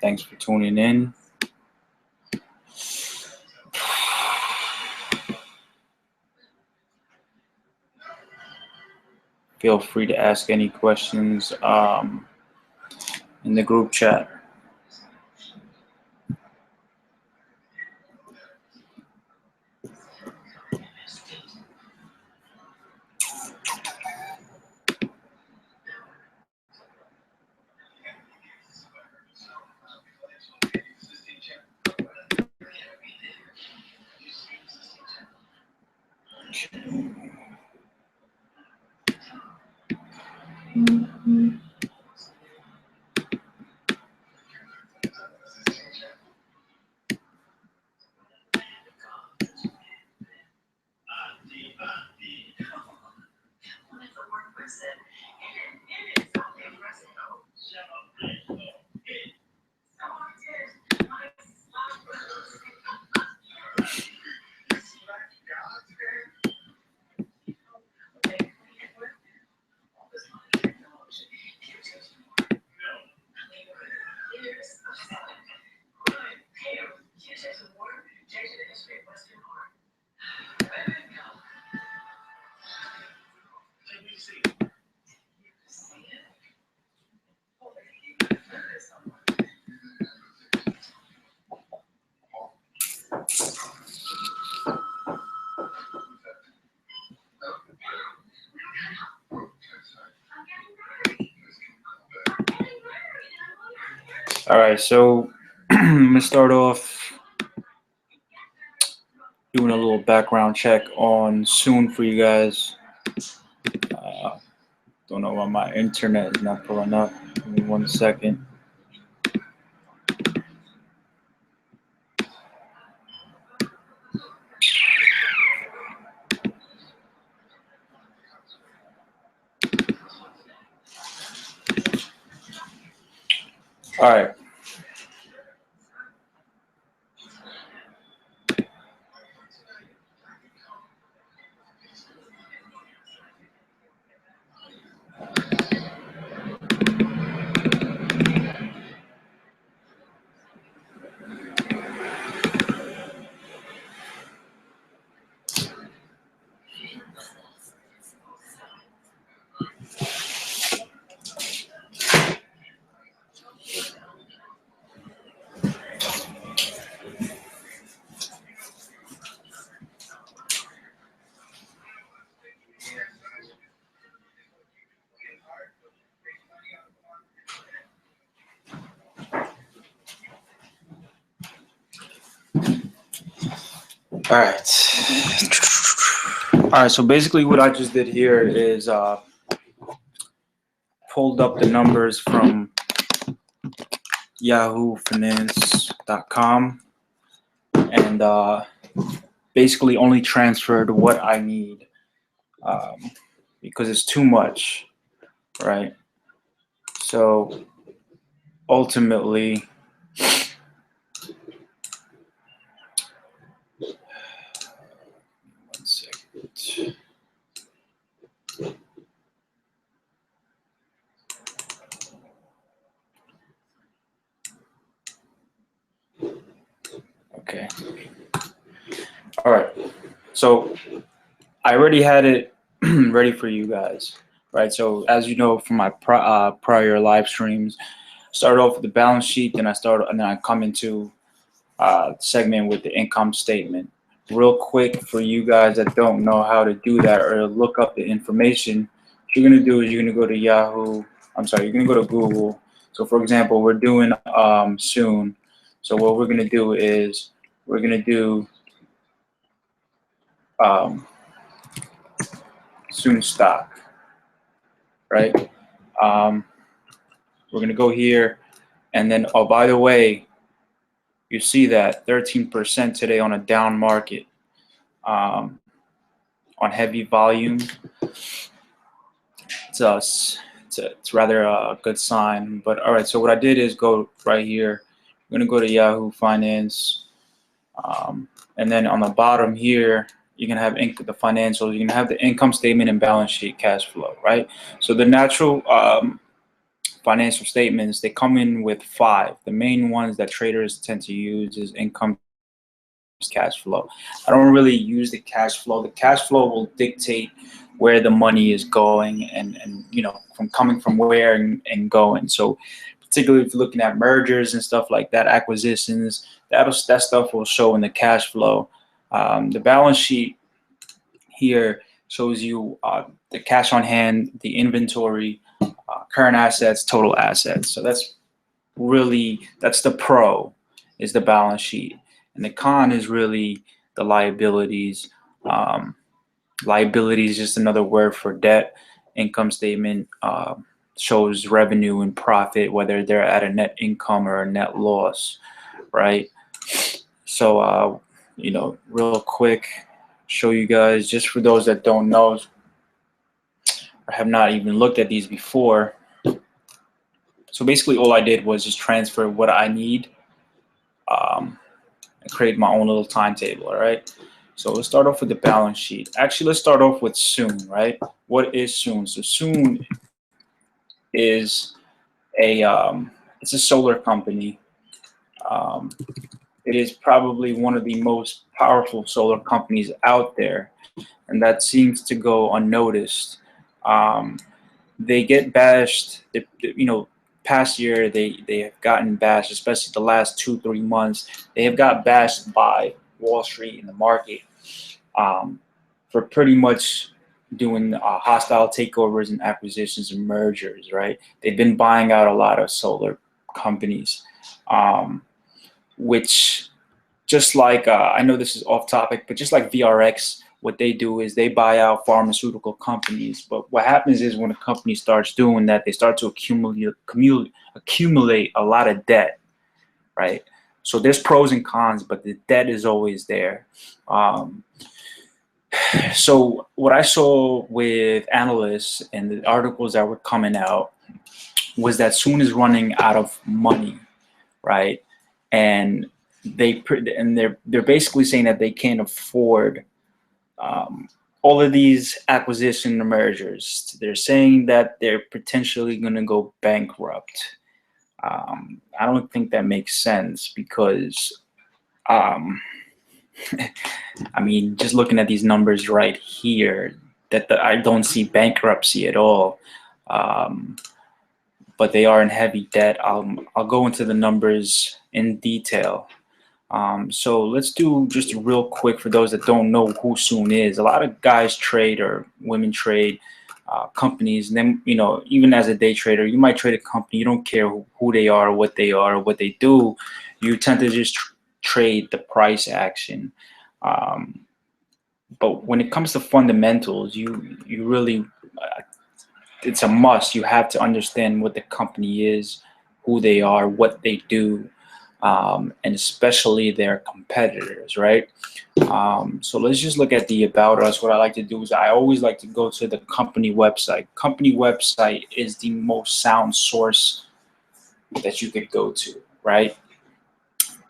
Thanks for tuning in. Feel free to ask any questions in the group chat. All right, so I'm gonna start off doing a little background check on Soon for you guys. Don't know why my internet is not pulling up. Give me 1 second. All right. All right, so basically what I just did here is pulled up the numbers from yahoofinance.com and basically only transferred what I need because it's too much, right? So ultimately, okay. All right. So I already had it ready for you guys, right? So as you know from my prior live streams, start off with the balance sheet, then I come into segment with the income statement. Real quick for you guys that don't know how to do that or look up the information, what you're gonna do is you're gonna go to you're gonna go to Google. So for example, we're doing Soon. So what we're gonna do is we're gonna do Soon stock, right? We're gonna go here, and then oh, by the way, you see that 13% today on a down market, on heavy volume. It's rather a good sign. But all right, so what I did is go right here. I'm gonna go to Yahoo Finance, and then on the bottom here, you can have the financials. You can have the income statement and balance sheet, cash flow, right? So the natural financial statements, they come in with 5. The main ones that traders tend to use is income, cash flow. I don't really use the cash flow. The cash flow will dictate where the money is going and from coming from where and going. So particularly if you're looking at mergers and stuff like that, acquisitions, that stuff will show in the cash flow. The balance sheet here shows you the cash on hand, the inventory, current assets, total assets. So that's the pro, is the balance sheet. And the con is really the liabilities. Liability is just another word for debt. Income statement shows revenue and profit, whether they're at a net income or a net loss, right? So, real quick, show you guys, just for those that don't know or have not even looked at these before. So basically all I did was just transfer what I need and create my own little timetable, all right? So let's start off with the balance sheet. Actually, let's start off with Soon, right? What is Soon? So Soon is it's a solar company. It is probably one of the most powerful solar companies out there, and that seems to go unnoticed. They get bashed, past year they have gotten bashed, especially the last 2-3 months. They have got bashed by Wall Street and the market for pretty much doing hostile takeovers and acquisitions and mergers, right? They've been buying out a lot of solar companies, which, just like I know this is off topic, but just like VRX, what they do is they buy out pharmaceutical companies. But what happens is when a company starts doing that, they start to accumulate a lot of debt, right? So there's pros and cons, but the debt is always there. So what I saw with analysts and the articles that were coming out was that Soon is running out of money, right? And they're basically saying that they can't afford all of these acquisition mergers. They're saying that they're potentially going to go bankrupt. I don't think that makes sense because, I mean, just looking at these numbers right here, I don't see bankruptcy at all. But they are in heavy debt. I'll go into the numbers in detail. So let's do just real quick for those that don't know who Soon is. A lot of guys trade or women trade companies, and then even as a day trader, you might trade a company. You don't care who they are, or what they do. You tend to just trade the price action. But when it comes to fundamentals, you really it's a must. You have to understand what the company is, who they are, what they do. And especially their competitors, right? So let's just look at the About Us. What I like to do is I always like to go to the company website. Company website is the most sound source that you could go to, right?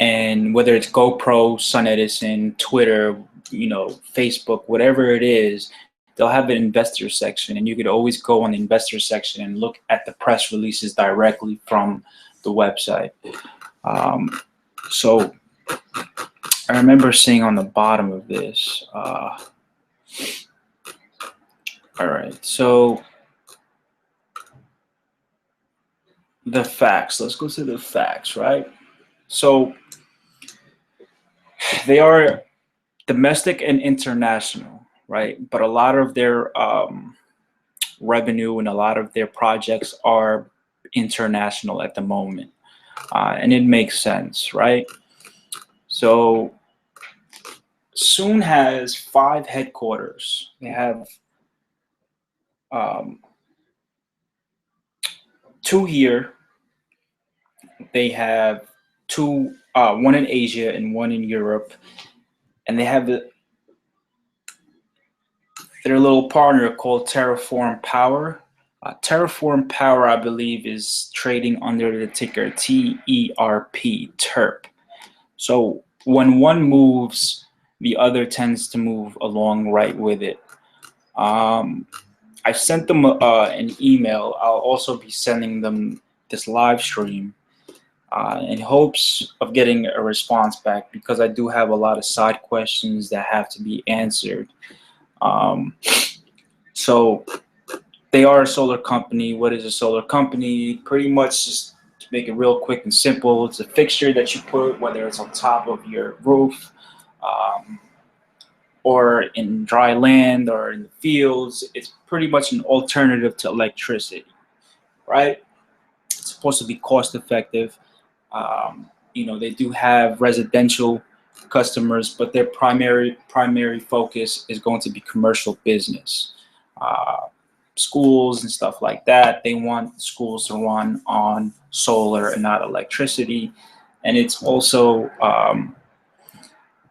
And whether it's GoPro, Sunedison, Twitter, Facebook, whatever it is, they'll have an investor section, and you could always go on the investor section and look at the press releases directly from the website. So I remember seeing on the bottom of this, all right, so the facts, let's go to the facts, right? So they are domestic and international, right? But a lot of their revenue and a lot of their projects are international at the moment. And it makes sense, right? So Soon has 5 headquarters. They have 2 here. They have 2, one in Asia and one in Europe, and they have their little partner called Terraform Power. Terraform Power, I believe, is trading under the ticker TERP, TERP. So when one moves, the other tends to move along right with it. I sent them an email. I'll also be sending them this live stream in hopes of getting a response back, because I do have a lot of side questions that have to be answered. So they are a solar company. What is a solar company? Pretty much, just to make it real quick and simple, it's a fixture that you put, whether it's on top of your roof, or in dry land or in the fields. It's pretty much an alternative to electricity, right? It's supposed to be cost effective. They do have residential customers, but their primary focus is going to be commercial business, schools and stuff like that. They want schools to run on solar and not electricity, and it's also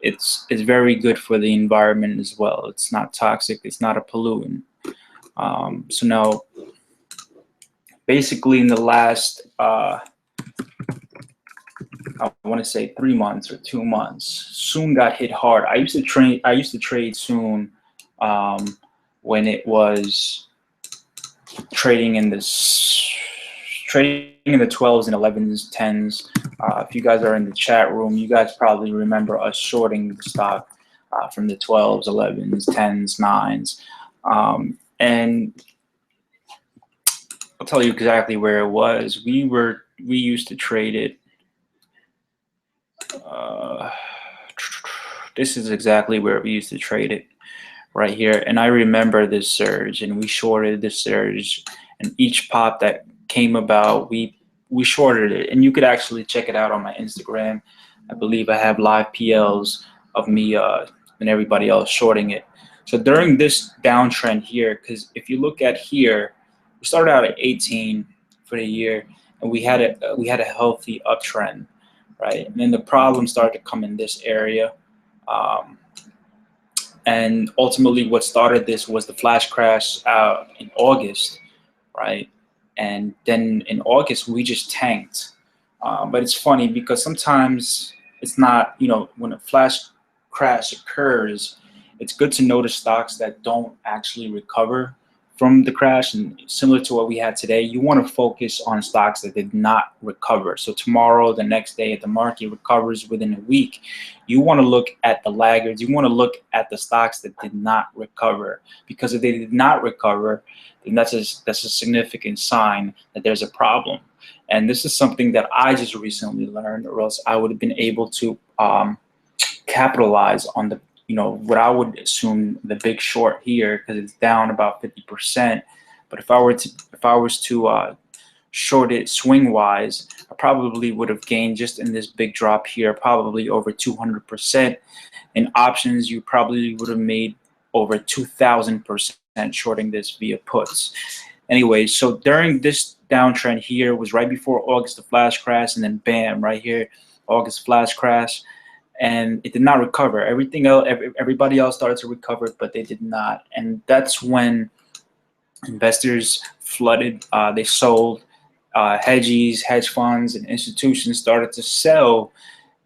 it's very good for the environment as well. It's not toxic. It's not a pollutant. So now, basically, in the last I want to say 3 months or 2 months, Soon got hit hard. I used to trade Soon when it was trading in the 12s and 11s, 10s. If you guys are in the chat room, you guys probably remember us shorting the stock from the 12s, 11s, 10s, 9s. And I'll tell you exactly where it was. We used to trade it. This is exactly where we used to trade it, right here. And I remember this surge, and we shorted this surge, and each pop that came about, we shorted it. And you could actually check it out on my Instagram. I believe I have live PLs of me and everybody else shorting it. So during this downtrend here, because if you look at here, we started out at 18 for the year, and we had a healthy uptrend, right? And then the problem started to come in this area. And ultimately what started this was the flash crash in August, right? And then in August, we just tanked. But it's funny because sometimes it's not, when a flash crash occurs, it's good to notice stocks that don't actually recover from the crash. And similar to what we had today, you want to focus on stocks that did not recover. So tomorrow, the next day, if the market recovers within a week, you want to look at the laggards. You want to look at the stocks that did not recover, because if they did not recover, then that's a significant sign that there's a problem. And this is something that I just recently learned, or else I would have been able to capitalize on the what I would assume the big short here, because it's down about 50%. But if I was to short it swing wise, I probably would have gained, just in this big drop here, probably over 200%. In options, you probably would have made over 2,000% shorting this via puts. Anyway, so during this downtrend here was right before August, the flash crash, and then bam, right here, August flash crash. And it did not recover. Everybody else started to recover, but they did not. And that's when investors flooded. They sold. Hedge funds, and institutions started to sell.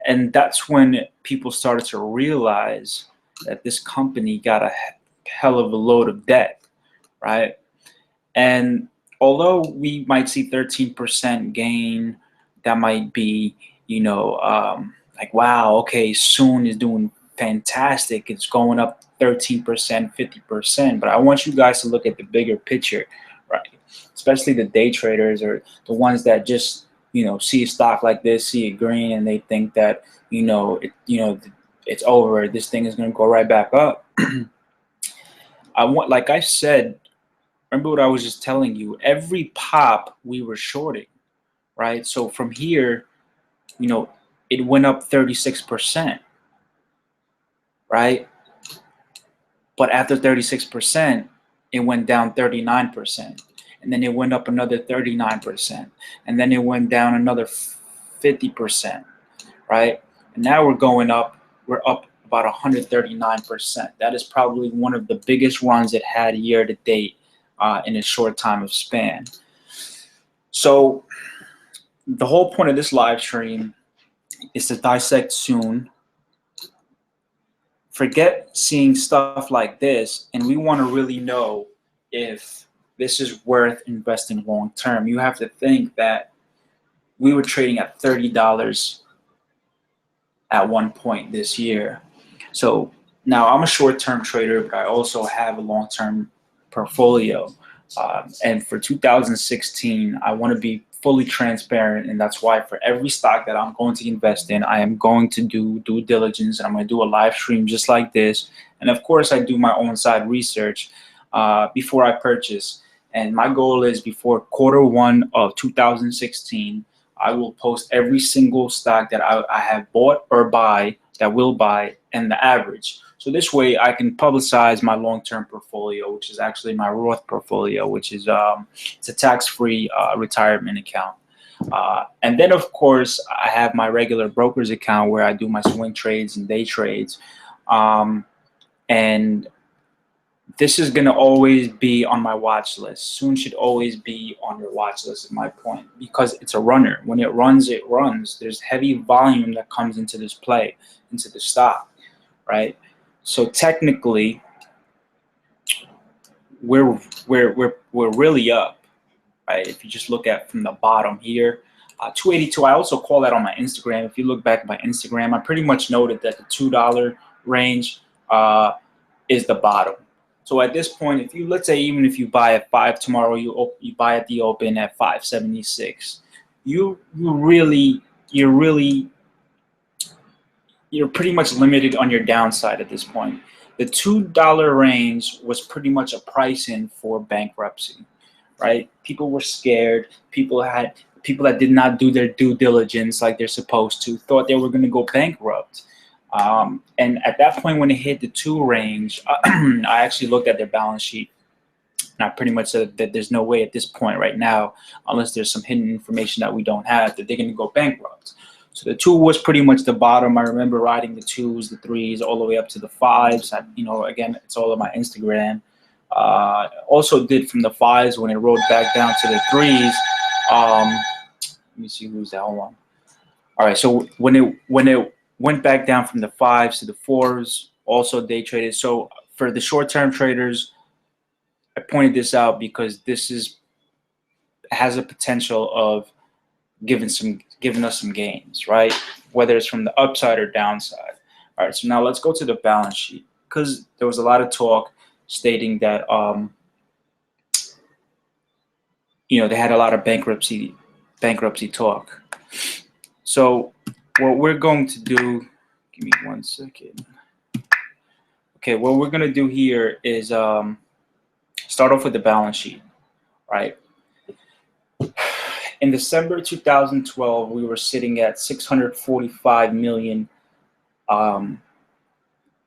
And that's when people started to realize that this company got a hell of a load of debt, right? And although we might see 13% gain, that might be, like, wow, okay, Soon is doing fantastic. It's going up 13%, 50%. But I want you guys to look at the bigger picture, right? Especially the day traders, or the ones that just, see a stock like this, see it green, and they think that, it's over. This thing is going to go right back up. Like I said, remember what I was just telling you, every pop we were shorting, right? So from here, it went up 36%, right? But after 36%, it went down 39%. And then it went up another 39%. And then it went down another 50%, right? And now we're up about 139%. That is probably one of the biggest runs it had year to date in a short time of span. So the whole point of this live stream is to dissect Soon. Forget seeing stuff like this, and we want to really know if this is worth investing long term. You have to think that we were trading at $30 at one point this year. So now I'm a short-term trader, but I also have a long-term portfolio. And for 2016, I want to be fully transparent, and that's why for every stock that I'm going to invest in, I am going to do due diligence, and I'm going to do a live stream just like this. And of course, I do my own side research before I purchase. And my goal is before Q1 of 2016, I will post every single stock that I have bought or will buy, and the average. So this way I can publicize my long-term portfolio, which is actually my Roth portfolio, which is it's a tax-free retirement account. And then of course I have my regular broker's account where I do my swing trades and day trades. And this is going to always be on my watch list. Soon should always be on your watch list, is my point, because it's a runner. When it runs, it runs. There's heavy volume that comes into this play, into the stock, right? So technically, we're really up, right? If you just look at from the bottom here, 282. I also call that on my Instagram. If you look back at my Instagram, I pretty much noted that the $2 range is the bottom. So at this point, if you, let's say, even if you buy at 5 tomorrow, you buy at the open at 576, you're pretty much limited on your downside at this point. The $2 range was pretty much a price in for bankruptcy, right? People were scared. People that did not do their due diligence like they're supposed to thought they were going to go bankrupt. And at that point, when it hit the 2 range, I actually looked at their balance sheet, and I pretty much said that there's no way at this point right now, unless there's some hidden information that we don't have, that they're going to go bankrupt. So the 2 was pretty much the bottom. I remember riding the 2s, the 3s, all the way up to the 5s. Again, it's all on my Instagram. Also did from the 5s when it rolled back down to the 3s. Let me see who's that. Hold on. All right, so when it went back down from the 5s to the 4s, also day traded. So for the short-term traders, I pointed this out because this has a potential of giving us some gains, right? Whether it's from the upside or downside. All right, so now let's go to the balance sheet, because there was a lot of talk stating that they had a lot of bankruptcy talk. So what we're going to do, give me 1 second. Okay, what we're going to do here is start off with the balance sheet, right? In December 2012, we were sitting at 645 million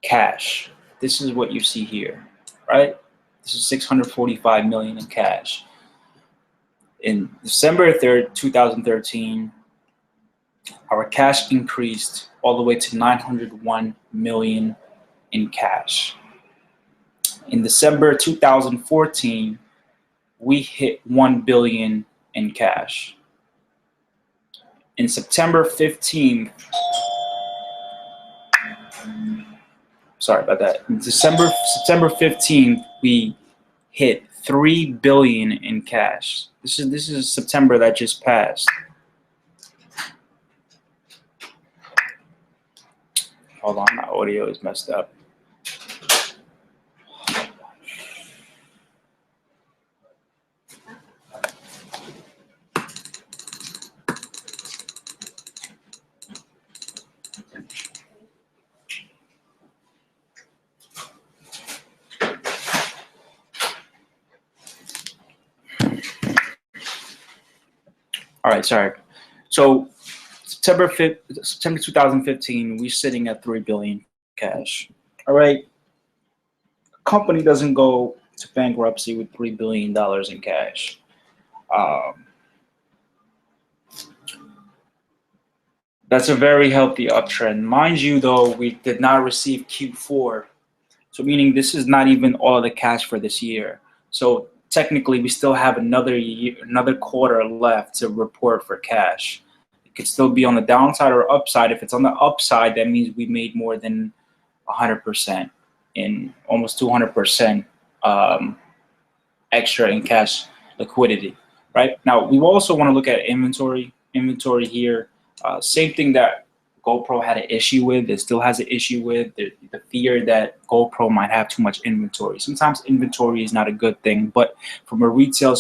cash. This is what you see here, right? This is 645 million in cash. In December 3rd, 2013, our cash increased all the way to 901 million in cash. In December 2014, we hit 1 billion in cash. In September 15th, sorry about that. In September 15th, we hit 3 billion in cash. This is September that just passed. Hold on, my audio is messed up. All right, sorry. So September 2015, we're sitting at 3 billion cash. All right. A company doesn't go to bankruptcy with $3 billion in cash. That's a very healthy uptrend. Mind you, though, we did not receive Q4. So meaning this is not even all of the cash for this year. So technically, we still have another quarter left to report for cash. It could still be on the downside or upside. If it's on the upside, that means we made more than 100% in almost 200% extra in cash liquidity, right? Now, we also want to look at inventory. inventory here. Same thing that GoPro had an issue with. It still has an issue with the fear that GoPro might have too much inventory. Sometimes inventory is not a good thing, but from a retail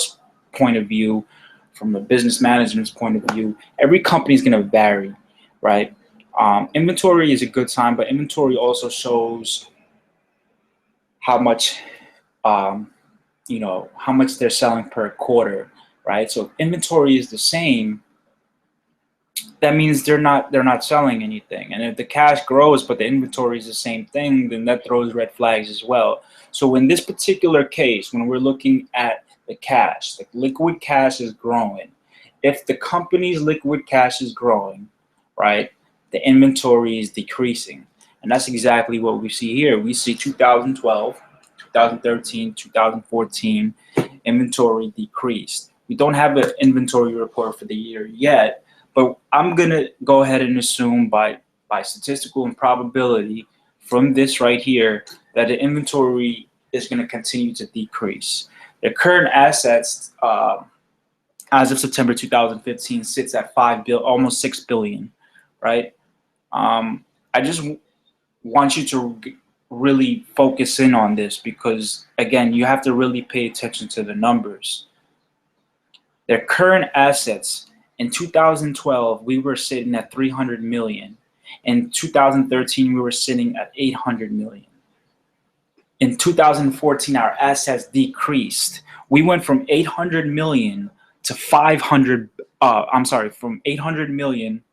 point of view, from a business management's point of view, every company is going to vary, right? Inventory is a good sign, but inventory also shows how much, how much they're selling per quarter, right? So if inventory is the same, that means they're not selling anything. And if the cash grows but the inventory is the same thing, then that throws red flags as well. So in this particular case, when we're looking at the cash, the liquid cash is growing. If the company's liquid cash is growing, right, the inventory is decreasing. And that's exactly what we see here. We see 2012, 2013, 2014, inventory decreased. We don't have an inventory report for the year yet, but I'm going to go ahead and assume by statistical and probability from this right here that the inventory is going to continue to decrease. The current assets as of September 2015 sits at almost $6 billion, right? I just want you to really focus in on this because, again, you have to really pay attention to the numbers. Their current assets, in 2012, we were sitting at 300 million. In 2013, we were sitting at 800 million. In 2014, our assets decreased. We went from 800 million to 500, from 800 million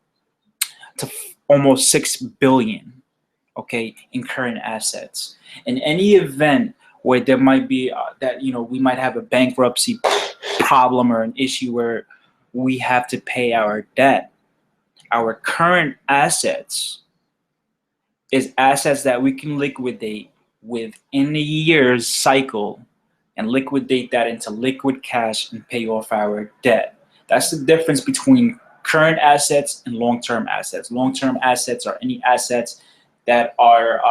to almost 6 billion, okay, in current assets. In any event where there might be we might have a bankruptcy problem or an issue where we have to pay our debt, our current assets is assets that we can liquidate within a year's cycle and liquidate that into liquid cash and pay off our debt. That's the difference between current assets and long-term assets. Long-term assets are any assets that are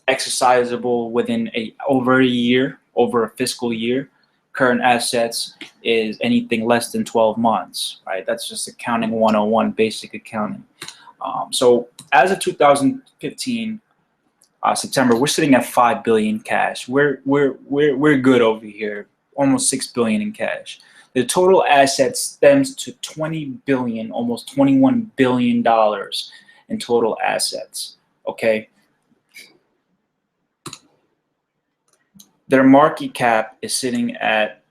exercisable within over a year, over a fiscal year. Current assets is anything less than 12 months, right? That's just accounting 101, basic accounting. So as of 2015 September, we're sitting at 5 billion cash. We're good over here, almost 6 billion in cash. The total assets stems to 20 billion, almost 21 billion dollars in total assets. Okay. Their market cap is sitting at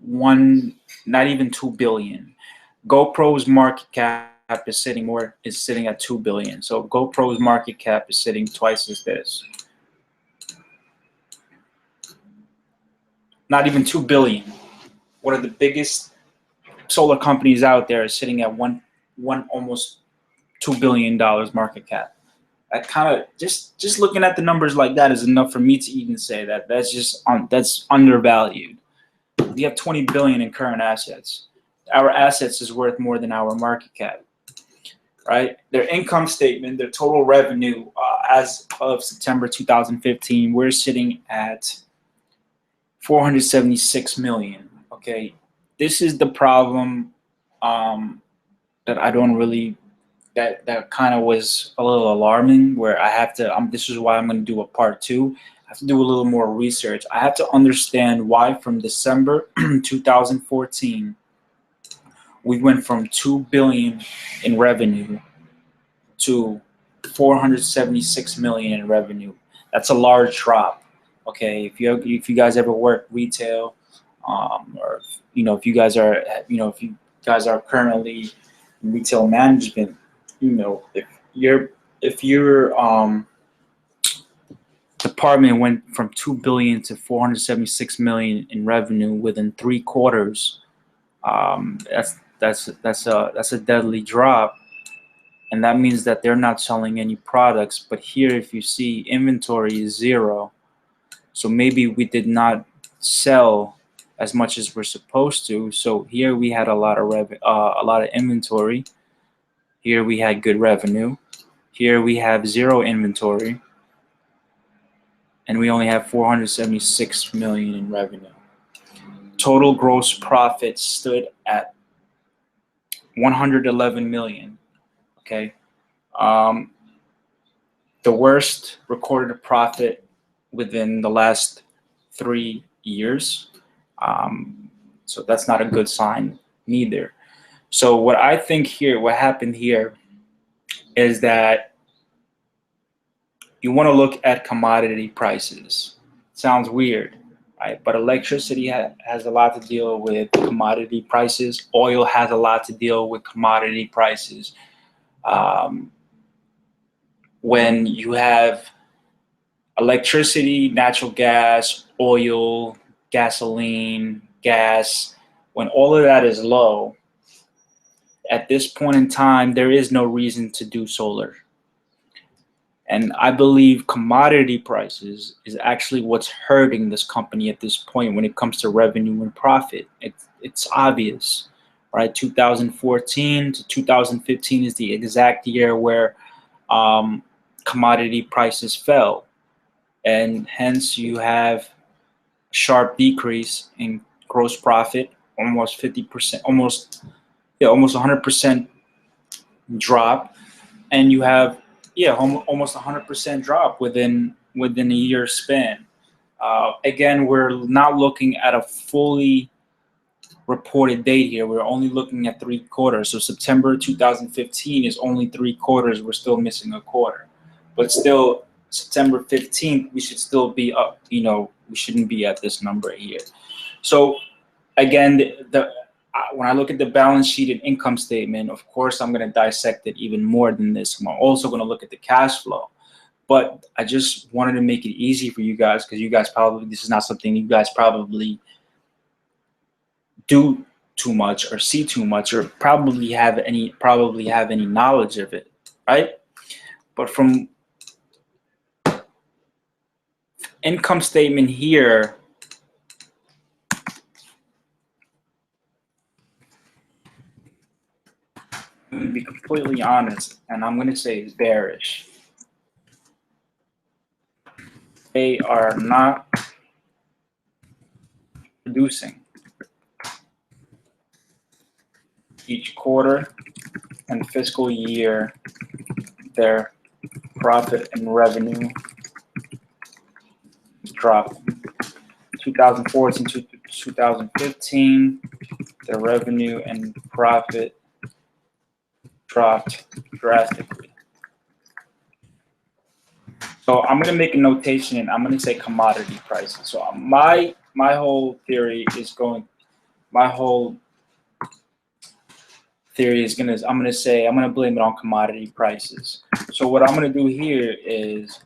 not even 2 billion. GoPro's market cap is sitting at 2 billion. So GoPro's market cap is sitting twice as this. Not even 2 billion. One of the biggest solar companies out there is sitting at almost $2 billion market cap. I kind of just looking at the numbers like that is enough for me to even say that that's undervalued. We have 20 billion in current assets. Our assets is worth more than our market cap, right? Their income statement, their total revenue as of September 2015, we're sitting at 476 million. Okay, this is the problem that I don't really. That kind of was a little alarming, where I have to, this is why I'm going to do a part 2. I have to do a little more research. I have to understand why from December 2014, we went from 2 billion in revenue to 476 million in revenue. That's a large drop. Okay, if you guys ever work retail, or if you guys are currently in retail management, if your department went from 2 billion to 476 million in revenue within 3 quarters, that's a deadly drop, and that means that they're not selling any products. But here, if you see, inventory is 0, so maybe we did not sell as much as we're supposed to. So here we had a lot of inventory. Here we had good revenue. Here we have 0 inventory. And we only have 476 million in revenue. Total gross profit stood at 111 million. Okay. Um, the worst recorded profit within the last 3 years. So that's not a good sign neither. So what I think here, what happened here is that you want to look at commodity prices. Sounds weird, right? But electricity has a lot to deal with commodity prices. Oil has a lot to deal with commodity prices. Um, when you have electricity, natural gas, oil, gasoline, gas, when all of that is low, at this point in time, there is no reason to do solar. And I believe commodity prices is actually what's hurting this company at this point when it comes to revenue and profit. It's obvious, right? 2014 to 2015 is the exact year where commodity prices fell. And hence you have a sharp decrease in gross profit, almost 50%, almost 100% drop, and you have almost 100% drop within a year span. Again, we're not looking at a fully reported date here. We're only looking at 3 quarters. So September 2015 is only 3 quarters. We're still missing a quarter, but still September 15th, we should still be up. We shouldn't be at this number here. So again, when I look at the balance sheet and income statement, of course, I'm going to dissect it even more than this. I'm also going to look at the cash flow. But I just wanted to make it easy for you guys, because you guys probably, this is not something you guys probably do too much or see too much or probably have any knowledge of it, right? But from income statement here, I'm going to be completely honest, and I'm going to say it's bearish. They are not producing. Each quarter and fiscal year, their profit and revenue dropped. 2014 to 2015, their revenue and profit dropped drastically. So I'm going to make a notation, and I'm going to say commodity prices. So my whole theory is going. My whole theory is I'm going to blame it on commodity prices. So what I'm going to do here is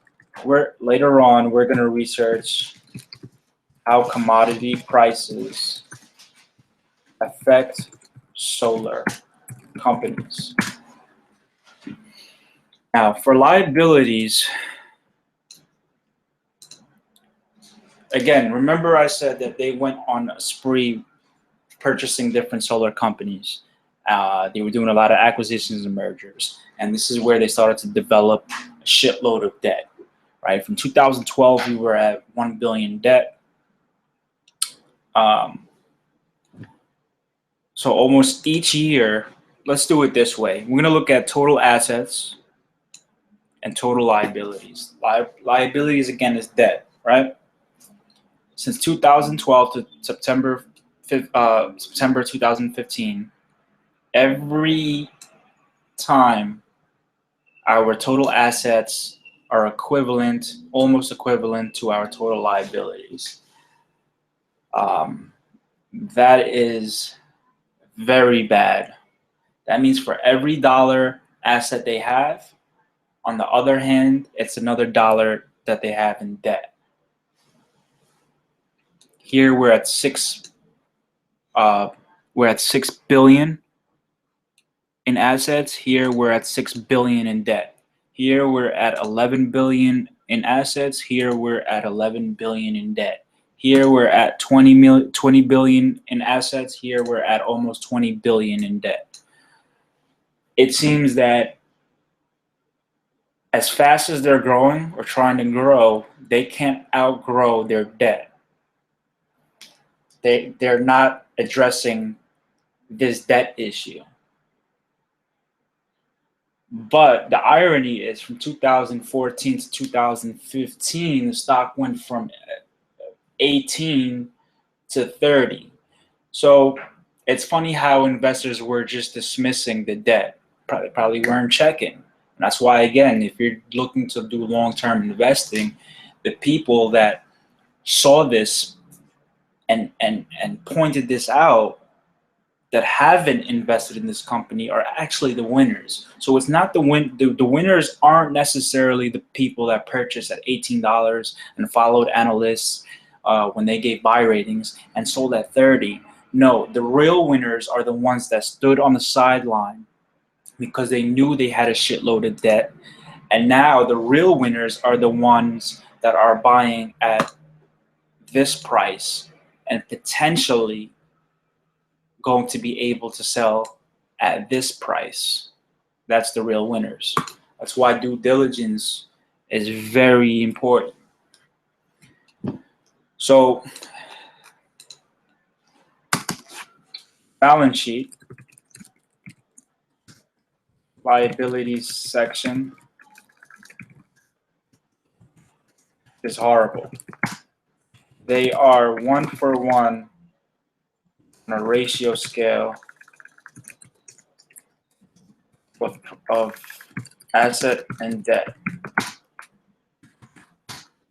later on we're going to research how commodity prices affect solar companies. Now, for liabilities, again, remember I said that they went on a spree purchasing different solar companies. They were doing a lot of acquisitions and mergers, and this is where they started to develop a shitload of debt. Right, from 2012, we were at $1 billion debt. So almost each year, let's do it this way. We're going to look at total assets and total liabilities. Liabilities, again, is debt, right? Since 2012 to September 2015, every time our total assets are almost equivalent to our total liabilities. That is very bad. That means for every dollar asset they have, on the other hand, it's another dollar that they have in debt. Here we're at $6 billion in assets. Here we're at $6 billion in debt. Here we're at 11 billion in assets. Here we're at 11 billion in debt. Here we're at 20 billion in assets. Here we're at almost 20 billion in debt. It seems that as fast as they're growing or trying to grow, they can't outgrow their debt. They're not addressing this debt issue. But the irony is, from 2014 to 2015, the stock went from 18 to 30. So it's funny how investors were just dismissing the debt. Probably weren't checking. And that's why, again, if you're looking to do long-term investing, the people that saw this and pointed this out, that haven't invested in this company, are actually the winners. So it's not the winners aren't necessarily the people that purchased at $18 and followed analysts when they gave buy ratings and sold at 30. No, the real winners are the ones that stood on the sideline because they knew they had a shitload of debt. And now the real winners are the ones that are buying at this price and potentially going to be able to sell at this price. That's the real winners. That's why due diligence is very important. So, balance sheet, liabilities section is horrible. They are 1-for-1 on a ratio scale of asset and debt.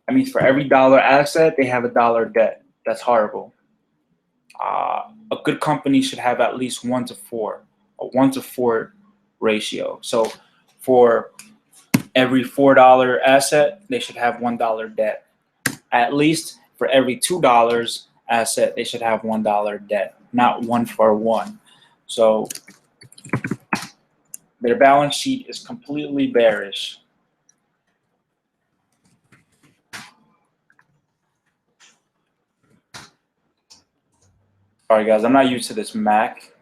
I mean, for every dollar asset, they have a dollar debt. That's horrible. A good company should have at least 1-to-4, a 1-to-4 ratio. So for every $4 asset, they should have $1 debt. At least for every $2 asset, they should have $1 debt, not 1-for-1. So their balance sheet is completely bearish. Sorry guys, I'm not used to this Mac.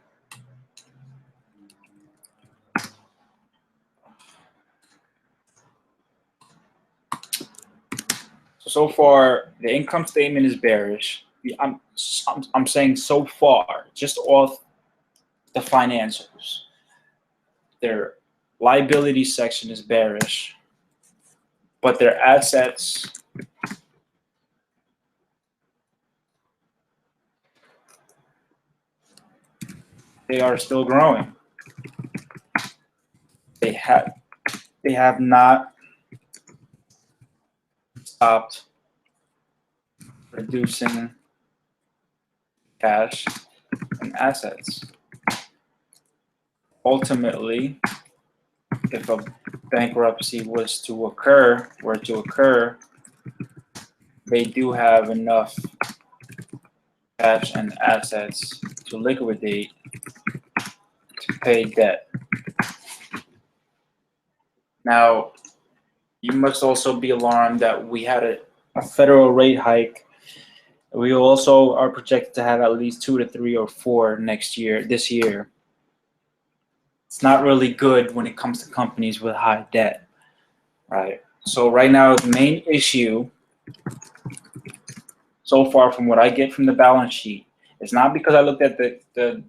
So far, the income statement is bearish. I'm saying so far, just off the financials. Their liability section is bearish, but their assets, they are still growing. They have not stopped producing cash and assets. Ultimately, if a bankruptcy were to occur, they do have enough cash and assets to liquidate, to pay debt. Now, you must also be alarmed that we had a federal rate hike. We also are projected to have at least 2 to 3 or 4 this year. It's not really good when it comes to companies with high debt, right? So right now, the main issue so far from what I get from the balance sheet, it's not because I looked at the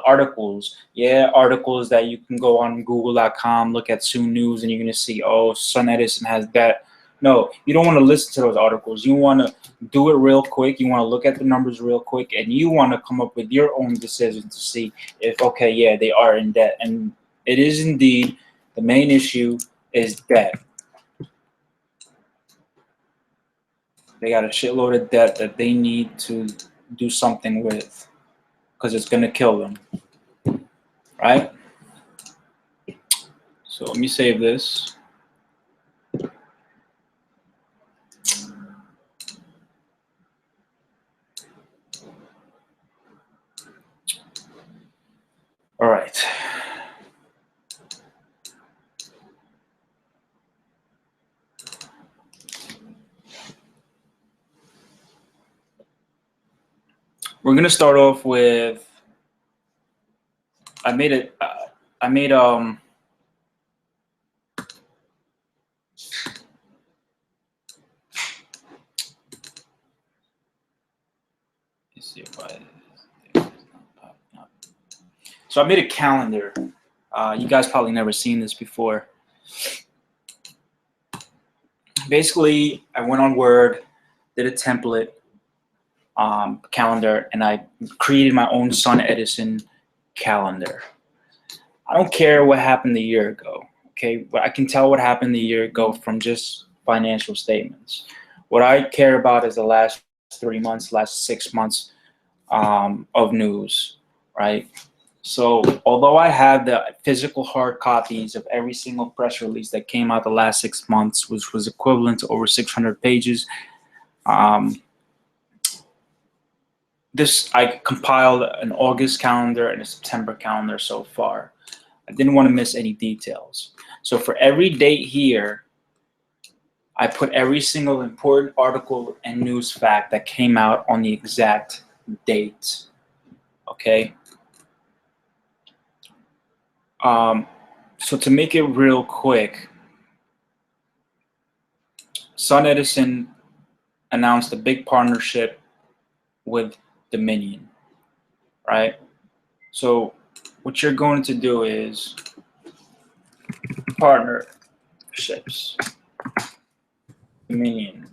articles. Yeah, articles that you can go on Google.com, look at Sun News, and you're gonna see, oh, Sunedison has debt. No, you don't want to listen to those articles. You want to do it real quick. You want to look at the numbers real quick, and you want to come up with your own decision to see if, okay, yeah, they are in debt. And it is indeed, the main issue is debt. They got a shitload of debt that they need to do something with because it's going to kill them, right? So let me save this. All right. We're going to start off with, let's see if so I made a calendar. You guys probably never seen this before. Basically, I went on Word, did a template calendar, and I created my own Sunedison calendar. I don't care what happened a year ago, okay? But I can tell what happened a year ago from just financial statements. What I care about is the last 3 months, last 6 months of news, right? So although I have the physical hard copies of every single press release that came out the last 6 months, which was equivalent to over 600 pages, I compiled an August calendar and a September calendar so far. I didn't want to miss any details. So for every date here, I put every single important article and news fact that came out on the exact date. Okay. So to make it real quick, Sunedison announced a big partnership with Dominion, right? So what you're going to do is partnerships, Dominion.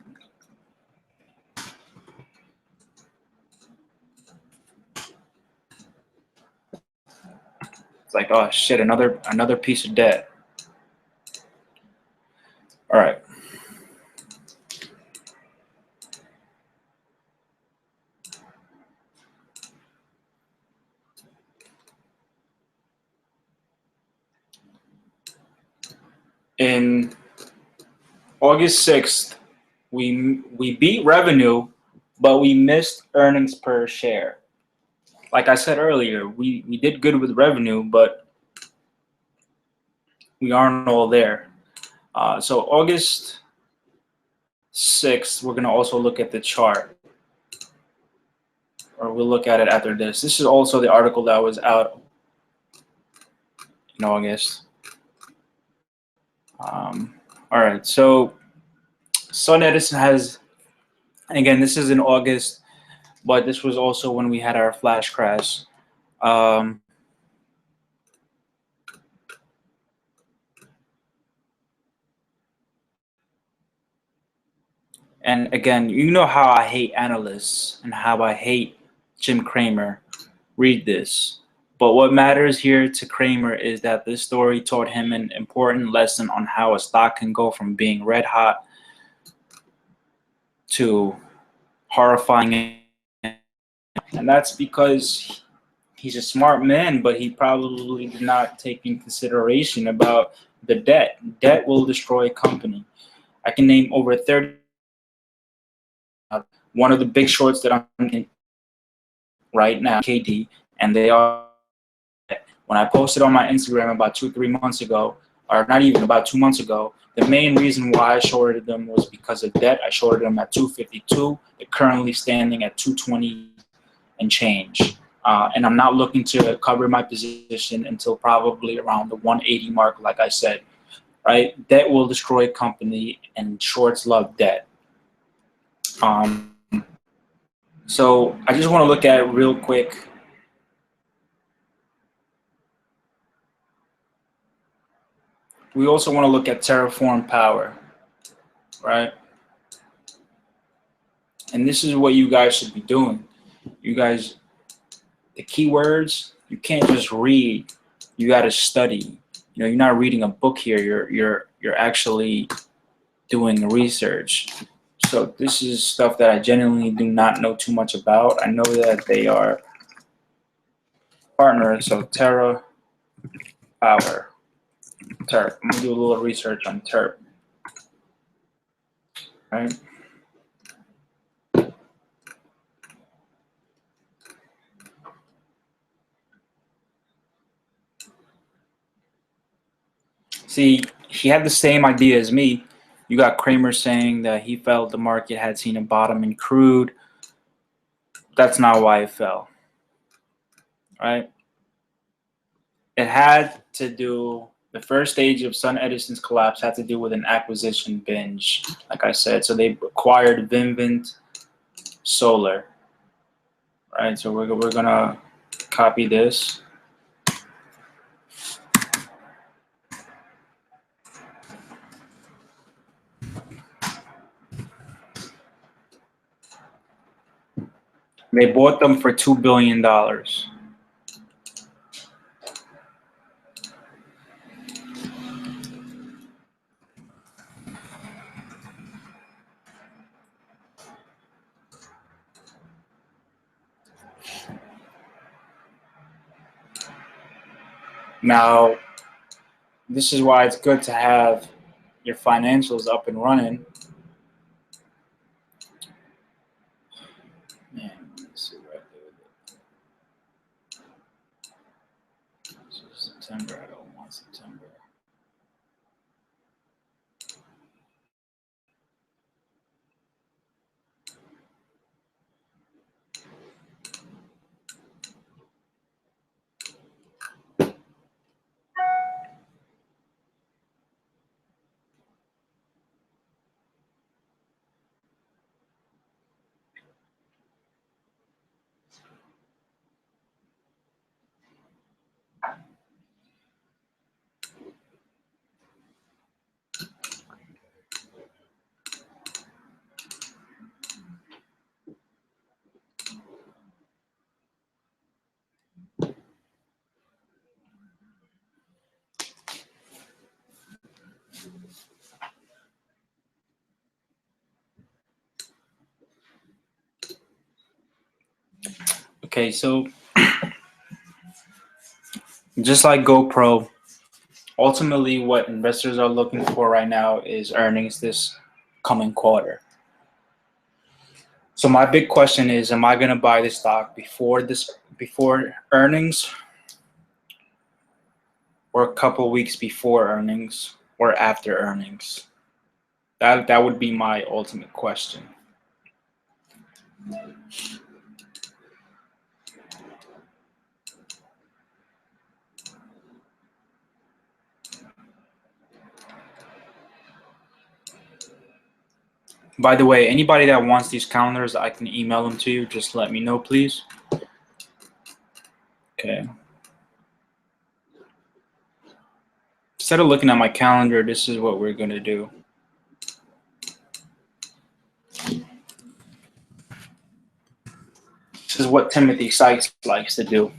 It's like, oh shit, another piece of debt. All right. In August 6th, we beat revenue, but we missed earnings per share. Like I said earlier, we did good with revenue, but we aren't all there. So August 6th, we're going to also look at the chart, or we'll look at it after this. This is also the article that was out in August. All right, so Sunedison has, again, this is in August, but this was also when we had our flash crash. And again, you know how I hate analysts and how I hate Jim Cramer. Read this. But what matters here to Cramer is that this story taught him an important lesson on how a stock can go from being red hot to horrifying. And that's because he's a smart man, but he probably did not take in consideration about the debt. Debt will destroy a company. I can name over 30. One of the big shorts that I'm in right now, KD, and they are. When I posted on my Instagram about 2-3 months ago, or not even about 2 months ago, the main reason why I shorted them was because of debt. I shorted them at 252. They're currently standing at 220 and change. And I'm not looking to cover my position until probably around the 180 mark, like I said, right? Debt will destroy a company, and shorts love debt. So I just want to look at it real quick. We also want to look at Terraform Power, right? And this is what you guys should be doing. You guys, the keywords, you can't just read. You got to study. You know, you're not reading a book here. You're actually doing research. So this is stuff that I genuinely do not know too much about. I know that they are partners. So Terra Power. TERP. I'm gonna do a little research on TERP. Right. See, he had the same idea as me. You got Kramer saying that he felt the market had seen a bottom in crude. That's not why it fell. Right. It had to do. The first stage of Sunedison's collapse had to do with an acquisition binge, like I said. So they acquired Vivint Solar. Right. So we're gonna copy this. They bought them for $2 billion. Now, this is why it's good to have your financials up and running. Man, let's see what I do with it. So September, I don't want September. Okay, so just like GoPro, ultimately what investors are looking for right now is earnings this coming quarter. So my big question is, am I going to buy the stock before earnings, or a couple weeks before earnings, or after earnings? That would be my ultimate question. By the way, anybody that wants these calendars, I can email them to you. Just let me know, please. Okay. Instead of looking at my calendar, this is what we're going to do. This is what Timothy Sykes likes to do.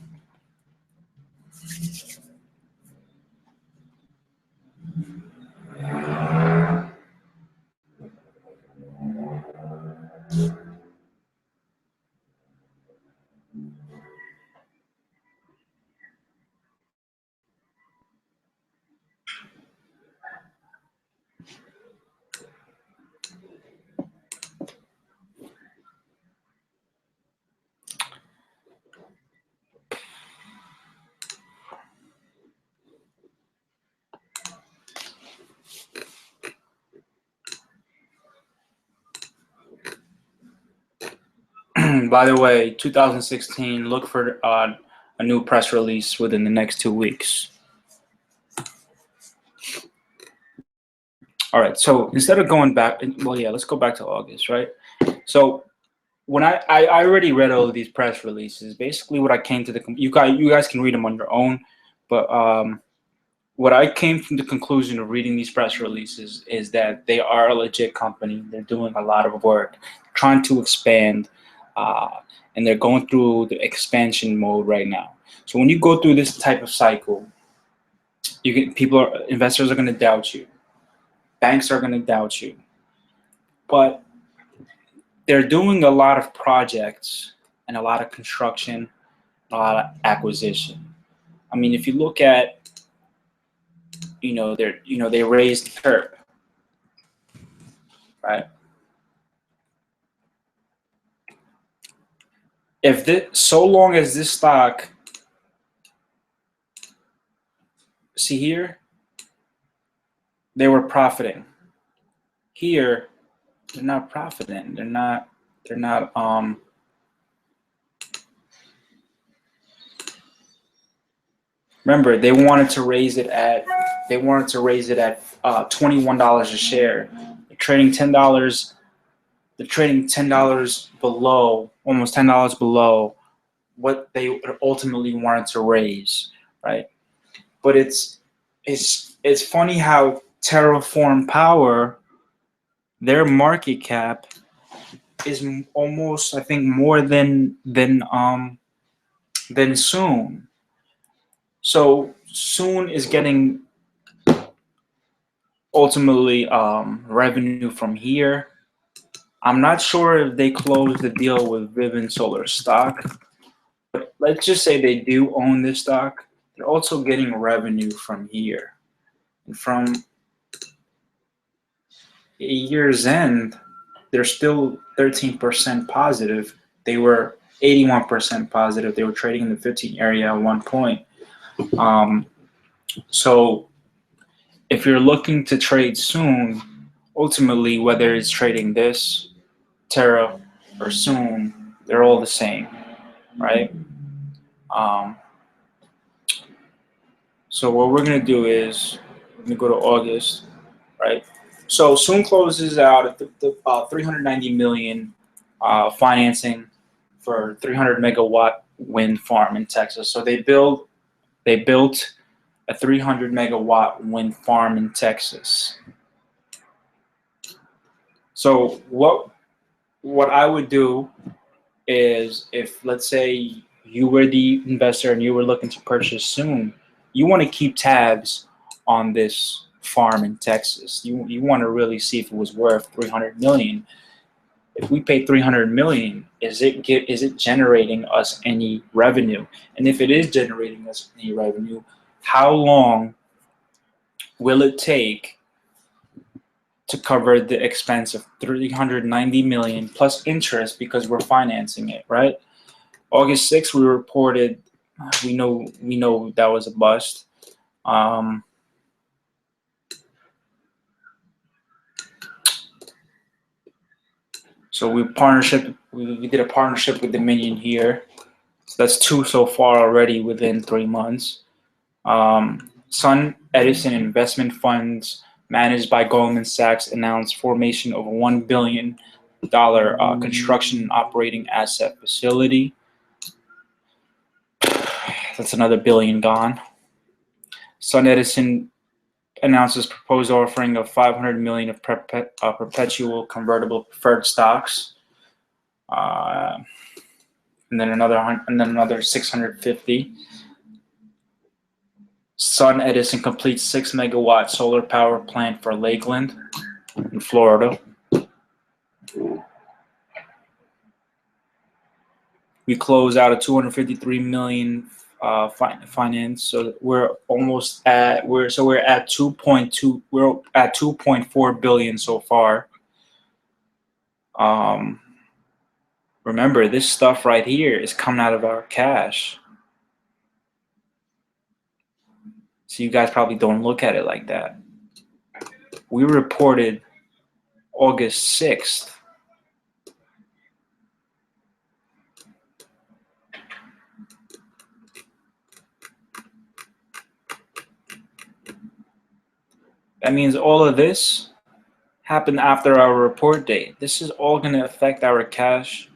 By the way, 2016, look for a new press release within the next 2 weeks. All right, so instead of going back, well, yeah, let's go back to August, right? So when I already read all of these press releases, basically what I came to you guys can read them on your own, but what I came from the conclusion of reading these press releases is that they are a legit company. They're doing a lot of work, trying to expand, and they're going through the expansion mode right now. So when you go through this type of cycle, investors are going to doubt you. Banks are going to doubt you. But they're doing a lot of projects and a lot of construction, a lot of acquisition. I mean, if you look at, they raised TERP, right? So long as this stock, see here, they were profiting. Here, they're not profiting. They're not. Remember, they wanted to raise it at $21 a share. They're trading $10. They're trading $10 below, almost $10 below what they ultimately wanted to raise, right? But it's funny how Terraform Power, their market cap is almost, I think, more than Soon. So Soon is getting ultimately revenue from here. I'm not sure if they closed the deal with Vivint Solar stock, but let's just say they do own this stock. They're also getting revenue from here. And from a year's end, they're still 13% positive. They were 81% positive. They were trading in the 15 area at one point. So if you're looking to trade Soon, ultimately, whether it's trading this, Terra, or Soon, they're all the same, right? Um, so what we're gonna do is we're gonna go to August, right? So Soon closes out at the 390 million financing for 300 megawatt wind farm in Texas. So they built a 300 megawatt wind farm in Texas. So what I would do is, if let's say you were the investor and you were looking to purchase Soon, you want to keep tabs on this farm in Texas. You want to really see if it was worth 300 million. If we pay 300 million, is it generating us any revenue? And if it is generating us any revenue, how long will it take to cover the expense of 390 million plus interest, because we're financing it, right? August 6th, we reported, we know that was a bust. So we did a partnership with Dominion here. So that's 2 so far already within 3 months. Sunedison investment funds managed by Goldman Sachs announced formation of a $1 billion construction and operating asset facility. That's another billion gone. Sunedison announces proposed offering of 500 million of perpetual convertible preferred stocks, and then another 650. Sunedison completes 6 megawatt solar power plant for Lakeland in Florida. We close out a 253 million finance, so we're at 2.2. We're at 2.4 billion so far. Remember, this stuff right here is coming out of our cash. So you guys probably don't look at it like that. We reported August 6th. That means all of this happened after our report date. This is all going to affect our cash,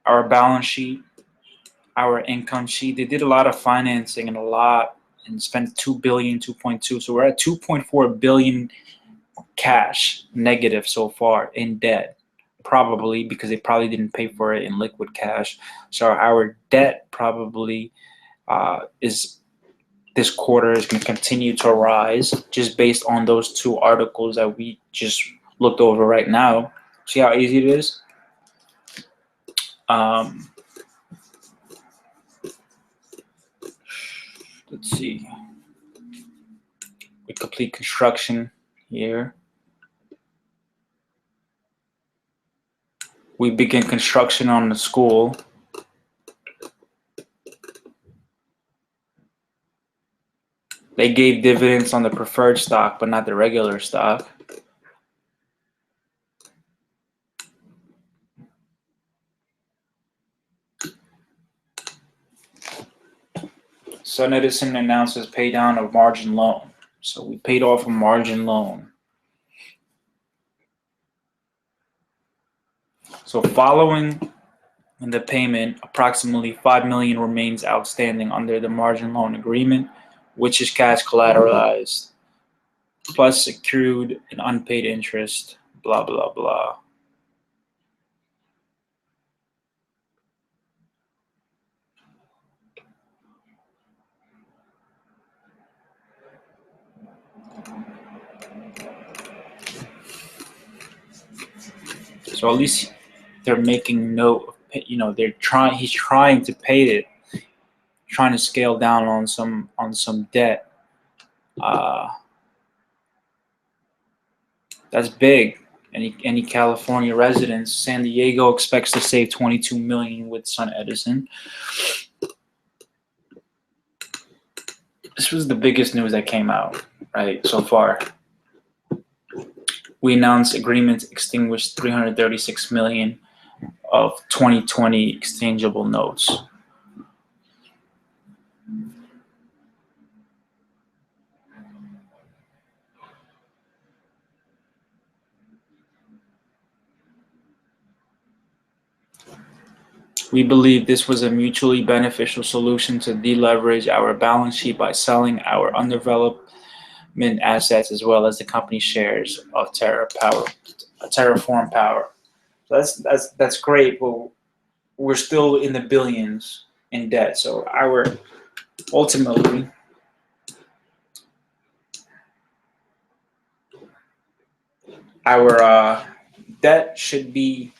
our balance sheet, our income sheet. They did a lot of financing and spent 2 billion, 2.2. So we're at 2.4 billion cash negative so far in debt, probably because they probably didn't pay for it in liquid cash. So our debt probably this quarter is going to continue to rise, just based on those 2 articles that we just looked over right now. See how easy it is? Let's see. We complete construction here. We begin construction on the school. They gave dividends on the preferred stock, but not the regular stock. Sunedison announces pay down of margin loan. So we paid off a margin loan. So following the payment, approximately 5 million remains outstanding under the margin loan agreement, which is cash collateralized, plus accrued and unpaid interest, blah, blah, blah. So at least they're making note. They're trying. He's trying to pay it, trying to scale down on some debt. That's big. Any California residents, San Diego expects to save 22 million with Sunedison. This was the biggest news that came out, right, so far. We announced agreement to extinguish 336 million of 2020 exchangeable notes. We believe this was a mutually beneficial solution to deleverage our balance sheet by selling our undevelopment assets as well as the company shares of Terraform Power. So that's great, but we're still in the billions in debt. So ultimately our debt should be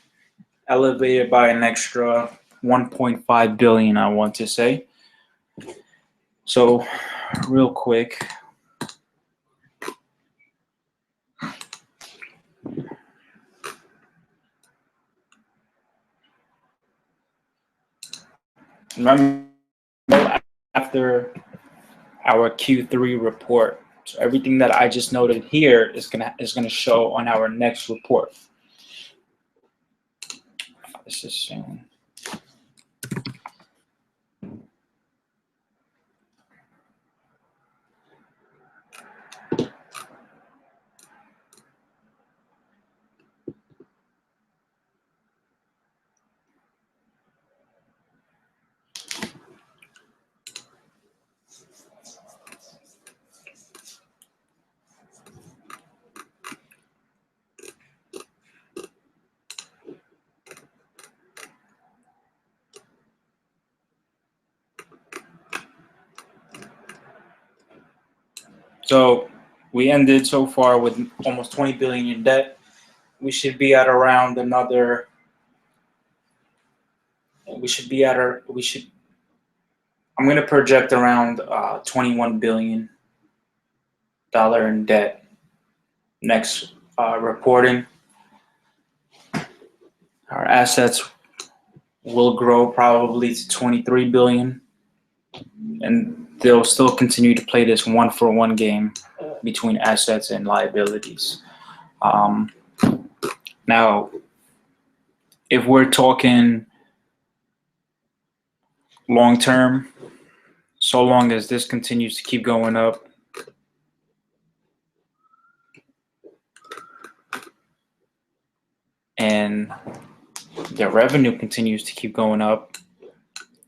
elevated by an extra 1.5 billion, I want to say. So real quick, remember after our Q3 report, so everything that I just noted here is gonna show on our next report. This is soon. So we ended so far with almost 20 billion in debt. We should be at around another. I'm going to project around $21 billion in debt next reporting. Our assets will grow probably to 23 billion, and they'll still continue to play this one-for-one game between assets and liabilities. Now, if we're talking long-term, so long as this continues to keep going up, and their revenue continues to keep going up,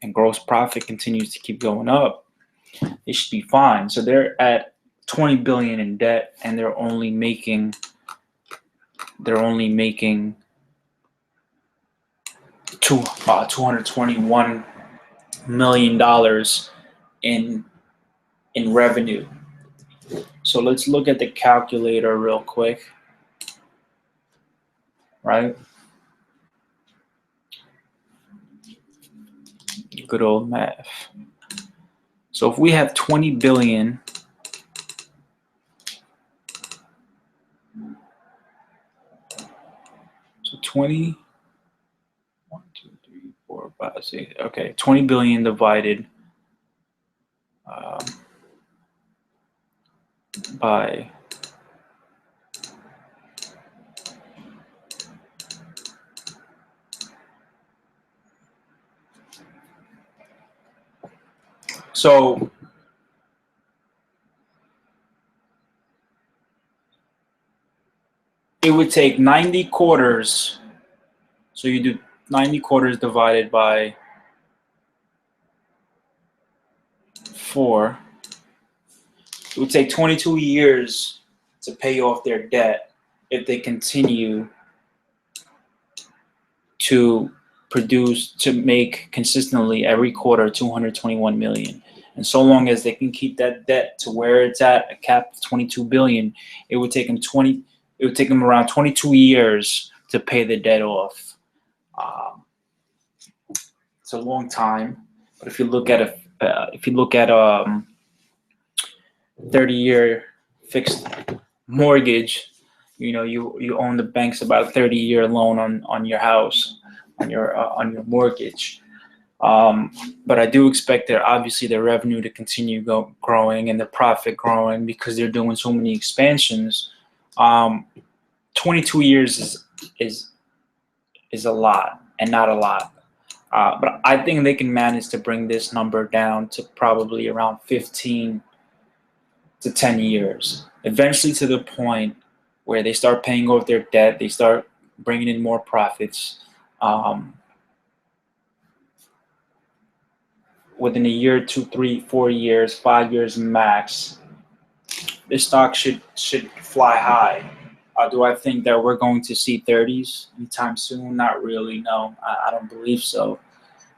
and gross profit continues to keep going up, they should be fine. So they're at 20 billion in debt, and they're only making $221 million in revenue. So let's look at the calculator real quick, right? Good old math. So if we have 20 billion, so 20, 1, 2, 3, 4, 5, 6, okay, 20 billion divided by so it would take 90 quarters. So you do 90 quarters divided by 4. It would take 22 years to pay off their debt if they continue to make consistently every quarter 221 million. And so long as they can keep that debt to where it's at, a cap of 22 billion, it would take them around 22 years to pay the debt off. Um, it's a long time, but if you look at a 30-year fixed mortgage, you own the bank's about 30-year loan on your house, on your mortgage. But I do expect their revenue to continue growing and their profit growing because they're doing so many expansions. 22 years is a lot and not a lot. But I think they can manage to bring this number down to probably around 15 to 10 years, eventually to the point where they start paying off their debt, they start bringing in more profits. Within a year, 2, 3, 4 years, 5 years max, this stock should fly high. Do I think that we're going to see 30s anytime soon? Not really, no. I don't believe so.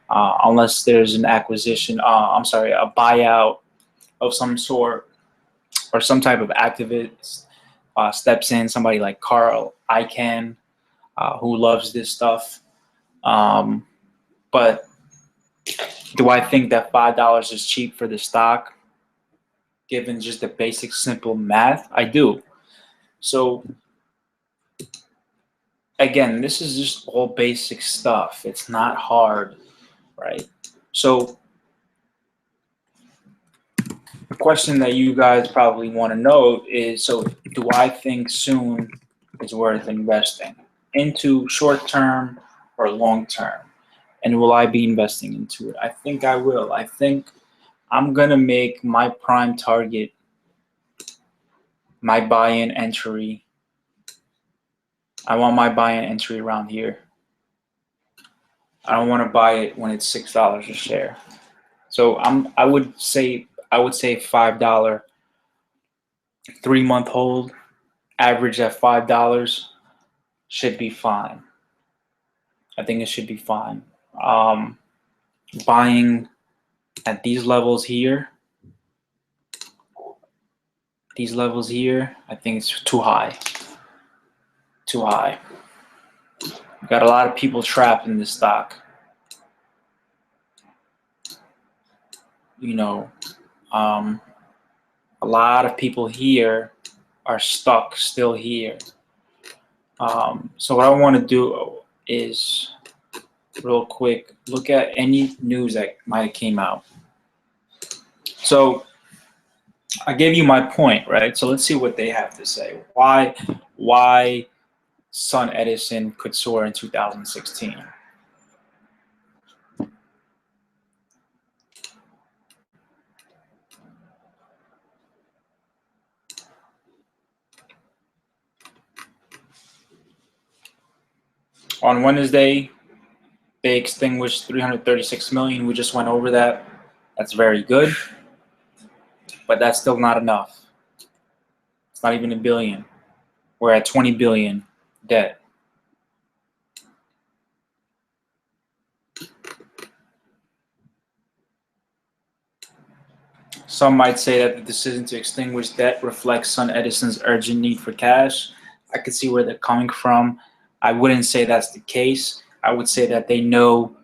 Unless there's an acquisition, a buyout of some sort, or some type of activist steps in, somebody like Carl Icahn, who loves this stuff. But do I think that $5 is cheap for the stock, given just the basic simple math? I do. So again, this is just all basic stuff. It's not hard, right? So the question that you guys probably want to know is, so do I think Soon is worth investing into short term or long term? And will I be investing into it? I think I will. I think I'm going to make my prime target, my buy-in entry. I want my buy-in entry around here. I don't want to buy it when it's $6 a share. So I would say $5 3-month hold, average at $5 should be fine. I think it should be fine. Buying at these levels here, I think it's too high. Too high. We've got a lot of people trapped in this stock. A lot of people here are stuck still here. So what I want to do is, real quick, look at any news that might have came out. So I gave you my point, right? So let's see what they have to say. Why Sunedison could soar in 2016. On Wednesday, they extinguished 336 million. We just went over that. That's very good, but that's still not enough. It's not even $1 billion. We're at 20 billion debt. Some might say that the decision to extinguish debt reflects Sunedison's urgent need for cash. I could see where they're coming from. I wouldn't say that's the case. I would say that they know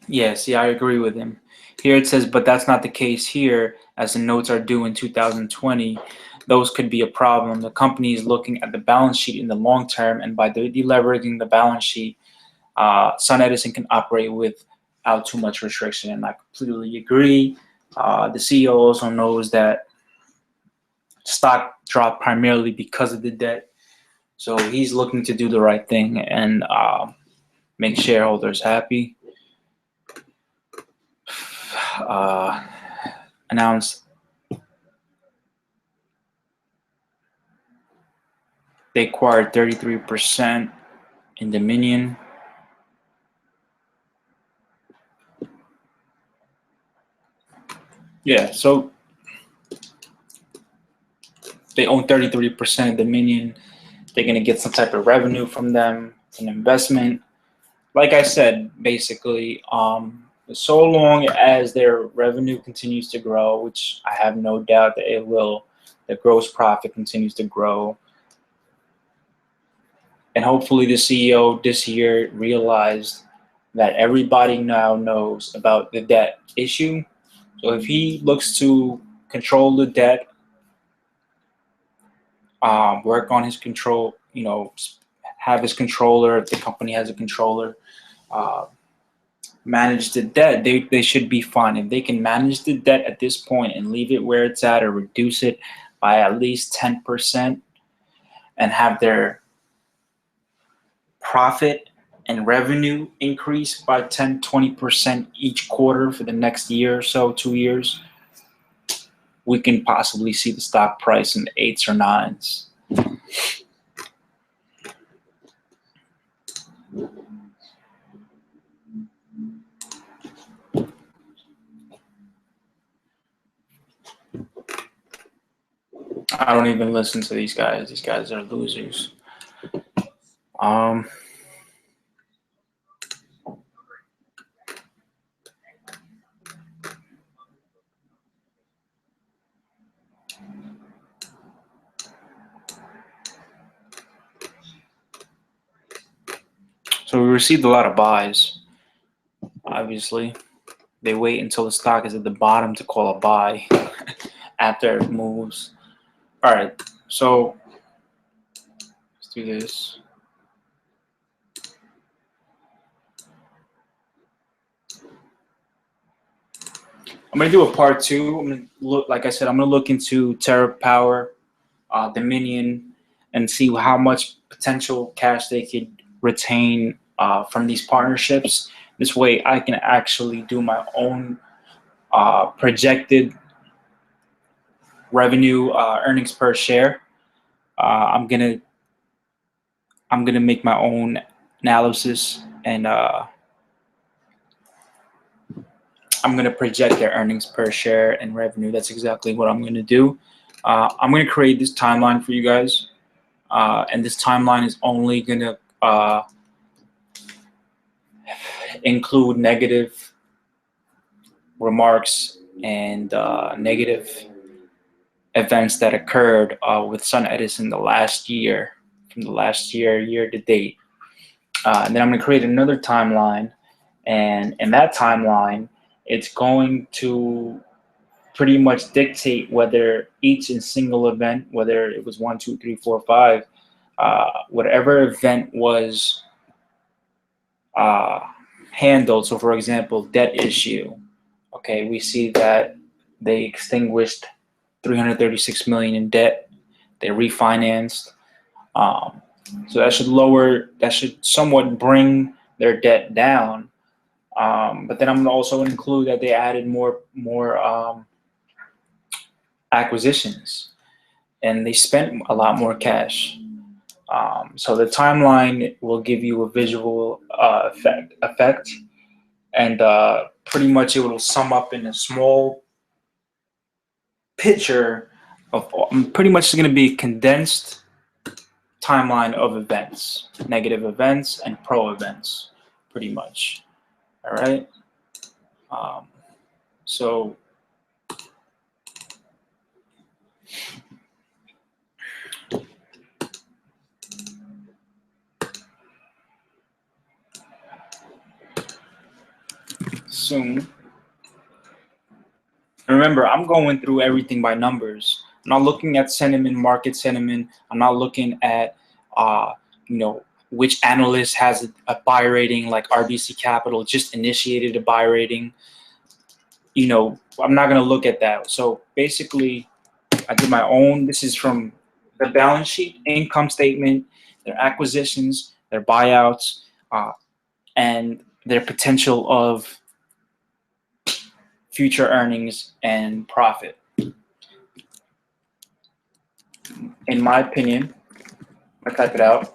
I agree with him. Here it says, but that's not the case here, as the notes are due in 2020. Those could be a problem. The company is looking at the balance sheet in the long term, and by deleveraging the balance sheet, Sunedison can operate without too much restriction. And I completely agree. The CEO also knows that stock dropped primarily because of the debt. So he's looking to do the right thing and make shareholders happy. Announced they acquired 33% in Dominion. Yeah, so they own 33% of Dominion. They're going to get some type of revenue from them. It's an investment. Like I said, basically, so long as their revenue continues to grow, which I have no doubt that it will, the gross profit continues to grow. And hopefully the CEO this year realized that everybody now knows about the debt issue. So if he looks to control the debt, work on his control, have his controller, if the company has a controller, uh, manage the debt, they should be fine. If they can manage the debt at this point and leave it where it's at or reduce it by at least 10% and have their profit and revenue increase by 10-20% each quarter for the next year or so, 2 years, we can possibly see the stock price in the 8s or 9s. I don't even listen to these guys. These guys are losers. So we received a lot of buys. Obviously, they wait until the stock is at the bottom to call a buy after it moves. All right, so let's do this. I'm gonna do a part 2. I'm gonna look, like I said, I'm gonna look into Terra Power, Dominion, and see how much potential cash they could retain from these partnerships. This way, I can actually do my own projected revenue, earnings per share. I'm gonna make my own analysis, and I'm gonna project their earnings per share and revenue. That's exactly what I'm gonna do. I'm gonna create this timeline for you guys, and this timeline is only gonna include negative remarks and negative events that occurred with Sunedison the last year, from the last year to date. And then I'm going to create another timeline, and in that timeline, it's going to pretty much dictate whether each and single event, whether it was 1, 2, 3, 4, 5, whatever event was handled. So, for example, debt issue. Okay, we see that they extinguished 336 million in debt. They refinanced. So that should somewhat bring their debt down. But then I'm gonna also include that they added more acquisitions, and they spent a lot more cash. So the timeline will give you a visual effect, and pretty much it will sum up in a small picture of pretty much going to be condensed timeline of events, negative events and pro events, pretty much. All right. So soon. Remember, I'm going through everything by numbers. I'm not looking at sentiment, market sentiment. I'm not looking at, which analyst has a buy rating, like RBC Capital just initiated a buy rating. I'm not going to look at that. So basically, I did my own. This is from the balance sheet, income statement, their acquisitions, their buyouts, and their potential of future earnings and profit. In my opinion, I type it out.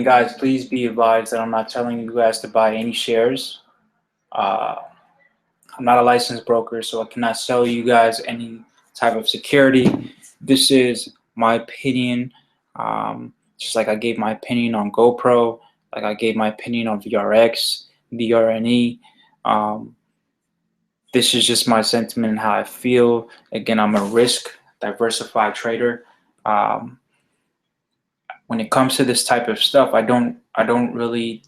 And guys, please be advised that I'm not telling you guys to buy any shares. I'm not a licensed broker, so I cannot sell you guys any type of security. This is my opinion. Just like I gave my opinion on GoPro, like I gave my opinion on VRX, DRNE. This is just my sentiment and how I feel. Again, I'm a risk diversified trader. When it comes to this type of stuff, I don't really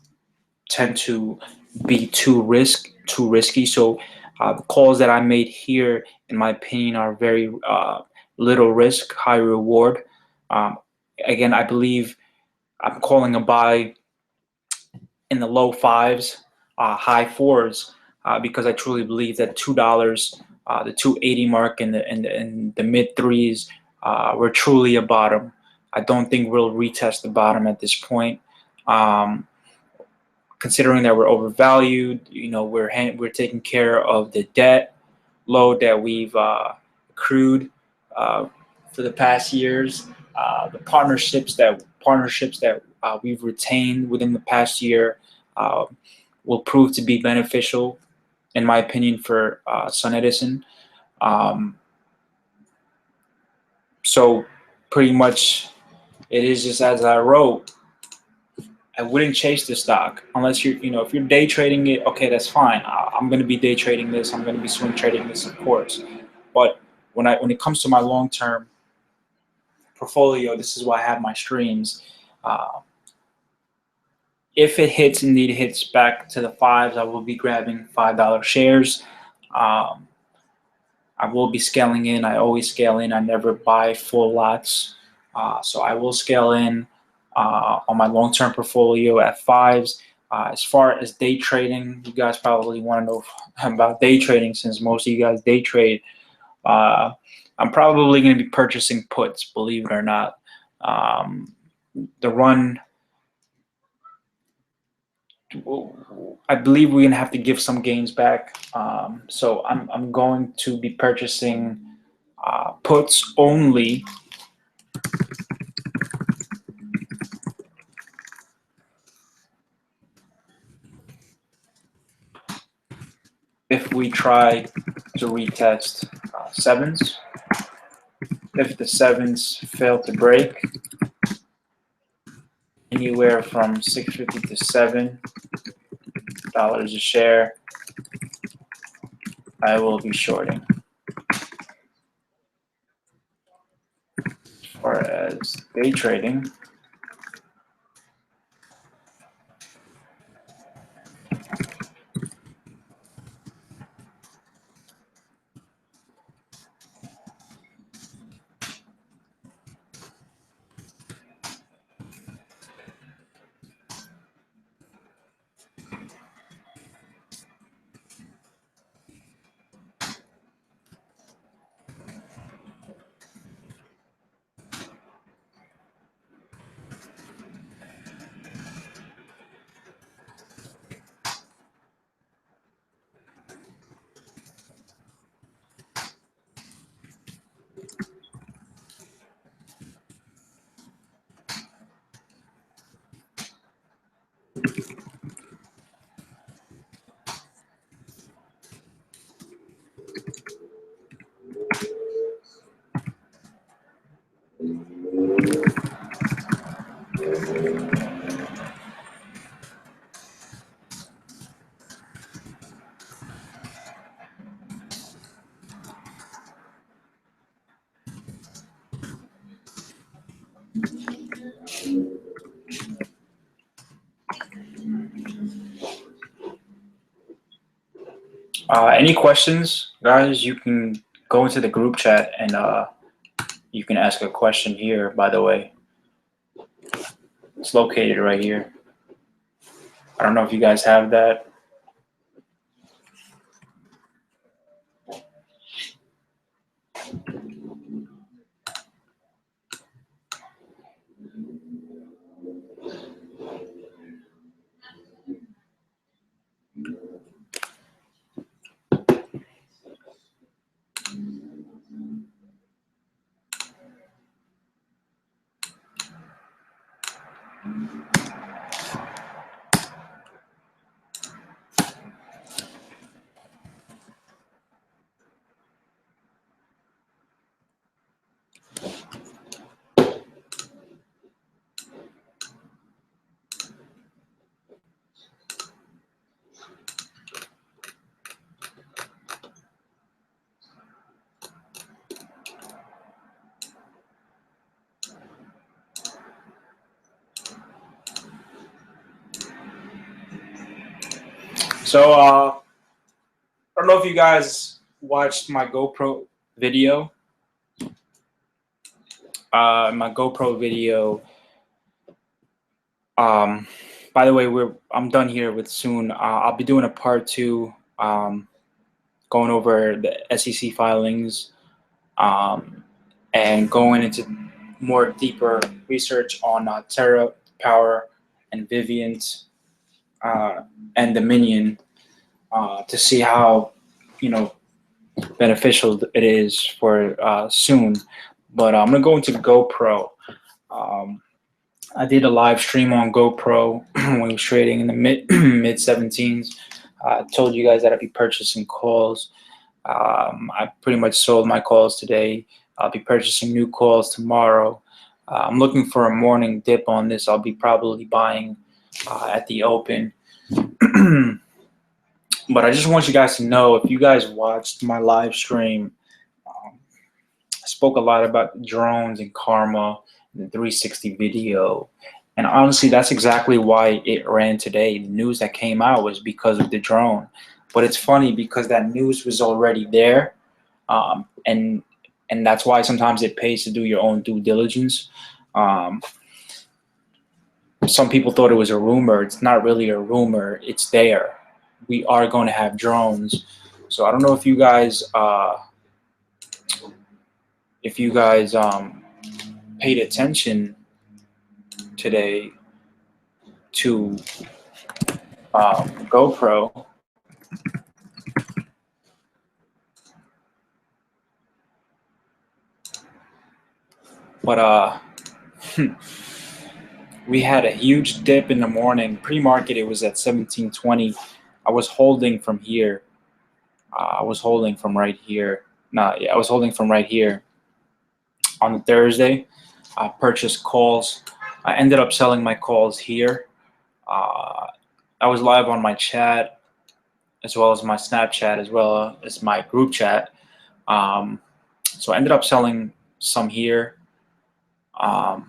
tend to be too risky. So the calls that I made here, in my opinion, are very little risk, high reward. Again, I believe I'm calling a buy in the low fives, high fours, because I truly believe that $2, the 280 mark, and the mid threes, were truly a bottom. I don't think we'll retest the bottom at this point. Considering that we're overvalued, we're taking care of the debt load that we've accrued for the past years. The partnerships that we've retained within the past year will prove to be beneficial, in my opinion, for Sunedison. So pretty much, it is just as I wrote. I wouldn't chase the stock unless if you're day trading it. Okay, that's fine. I'm going to be day trading this. I'm going to be swing trading this, of course. But when it comes to my long-term portfolio, this is why I have my streams. If it indeed hits back to the fives, I will be grabbing $5 shares. I will be scaling in. I always scale in. I never buy full lots. So I will scale in on my long-term portfolio at fives. As far as day trading, you guys probably want to know about day trading, since most of you guys day trade. I'm probably going to be purchasing puts, believe it or not. The run, I believe we're going to have to give some gains back. So I'm going to be purchasing puts only if we try to retest sevens. If the sevens fail to break, anywhere from $6.50 to $7 a share, I will be shorting. As far as day trading, any questions, guys? You can go into the group chat and you can ask a question here, by the way. It's located right here. I don't know if you guys have that. So I don't know if you guys watched my GoPro video. My GoPro video. By the way, I'm done here with soon. I'll be doing a part 2, going over the SEC filings, and going into more deeper research on Terra, Power, and Vivint, and Dominion, to see how, beneficial it is for soon. But I'm gonna go into GoPro. I did a live stream on GoPro when we was trading in the mid 17s. I told you guys that I'd be purchasing calls. I pretty much sold my calls today. I'll be purchasing new calls tomorrow. I'm looking for a morning dip on this. I'll be probably buying at the open. But I just want you guys to know, if you guys watched my live stream, I spoke a lot about drones and karma in the 360 video. And honestly, that's exactly why it ran today. The news that came out was because of the drone. But it's funny because that news was already there. And that's why sometimes it pays to do your own due diligence. Some people thought it was a rumor. It's not really a rumor. It's there. We are going to have drones. So I don't know if you guys paid attention today to GoPro. But we had a huge dip in the morning. Pre-market, it was at 1720. I was holding from here. I was holding from right here. I was holding from right here. On Thursday, I purchased calls. I ended up selling my calls here. I was live on my chat, as well as my Snapchat, as well as my group chat. So I ended up selling some here. I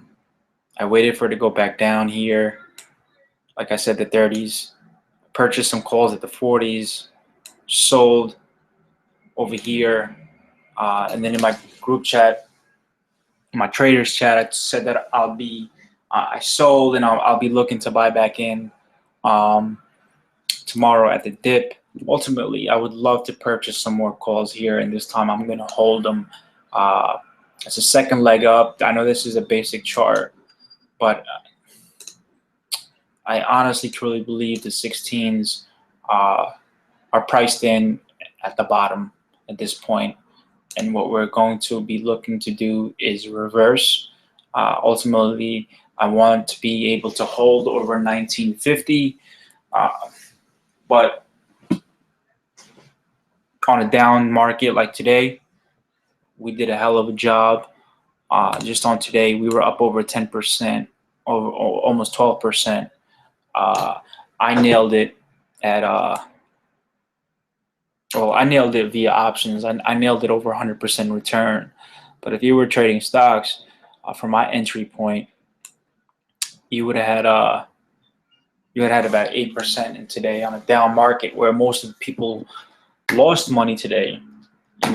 waited for it to go back down here. Like I said, the 30s. Purchased some calls at the 40s. Sold over here. And then in my group chat, my traders chat, I said that I sold, and I'll be looking to buy back in tomorrow at the dip. Ultimately, I would love to purchase some more calls here, and this time I'm going to hold them. It's a second leg up. I know this is a basic chart, but I honestly, truly believe the 16s are priced in at the bottom at this point. And what we're going to be looking to do is reverse. Ultimately, I want to be able to hold over 1950, but on a down market like today, we did a hell of a job. Just on today, we were up over 10%, over almost 12%. I nailed it at I nailed it via options. I nailed it over 100% return. But if you were trading stocks, from my entry point, you would have had about 8% in today on a down market where most of the people lost money today.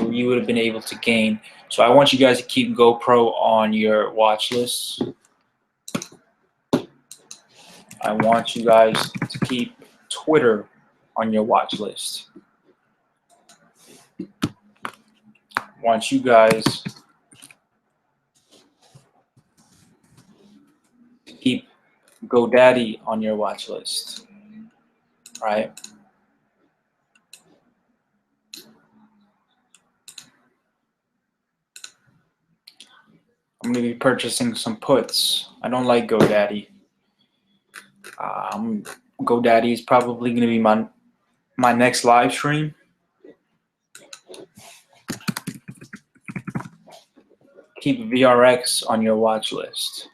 You would have been able to gain. So I want you guys to keep GoPro on your watch list. I want you guys to keep Twitter on your watch list. I want you guys to keep GoDaddy on your watch list, right? I'm going to be purchasing some puts. I don't like GoDaddy. GoDaddy is probably going to be my next live stream. Keep VRX on your watch list.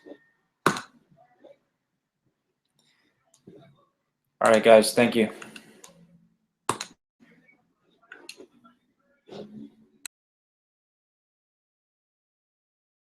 All right, guys. Thank you.